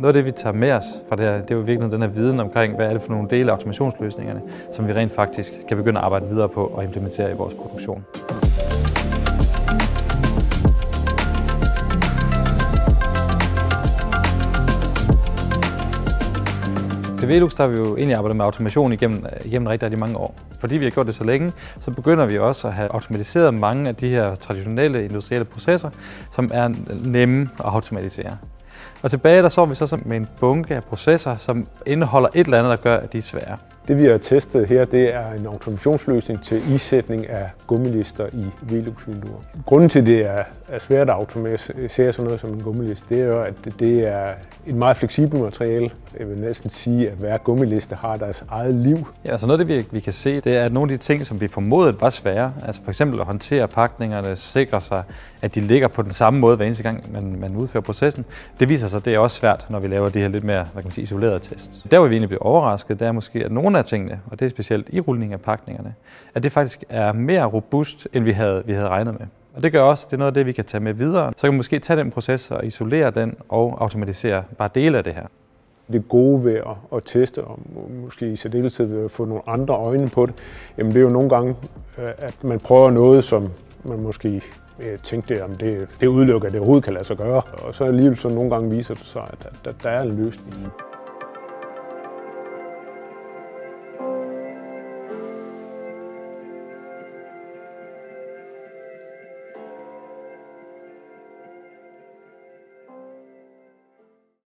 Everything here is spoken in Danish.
Noget af det, vi tager med os fra det her, det er jo virkelig den her viden omkring, hvad er det for nogle dele af automationsløsningerne, som vi rent faktisk kan begynde at arbejde videre på og implementere i vores produktion. Ved Velux har vi jo egentlig arbejdet med automation igennem rigtig mange år. Fordi vi har gjort det så længe, så begynder vi også at have automatiseret mange af de her traditionelle industrielle processer, som er nemme at automatisere. Og tilbage der står vi så med en bunke af processer, som indeholder et eller andet, der gør, at de er svære. Det vi har testet her, det er en automationsløsning til isætning af gummilister i Velux-vinduer. Grunden til, at det er svært at automatisere sådan noget som en gummiliste, det er jo, at det er et meget fleksibelt materiale. Jeg vil næsten sige, at hver gummiliste har deres eget liv. Ja, altså noget af det, vi kan se, det er, at nogle af de ting, som vi formodede var svære, altså for eksempel at håndtere pakningerne, sikre sig, at de ligger på den samme måde hver eneste gang, man udfører processen, det viser sig, at det er også svært, når vi laver de her lidt mere isolerede tests. Der hvor vi egentlig bliver overrasket, det er måske, at nogle af tingene, og det er specielt i rulning af pakningerne, at det faktisk er mere robust, end vi havde regnet med. Og det gør også, det er noget af det, vi kan tage med videre. Så kan vi måske tage den proces og isolere den og automatisere bare dele af det her. Det gode ved at teste, og måske i særdeleshed ved at få nogle andre øjne på det, jamen det er jo nogle gange, at man prøver noget, som man måske tænkte, om det udelukker, at det overhovedet kan lade sig gøre. Og så alligevel så nogle gange viser det sig, at der er en løsning.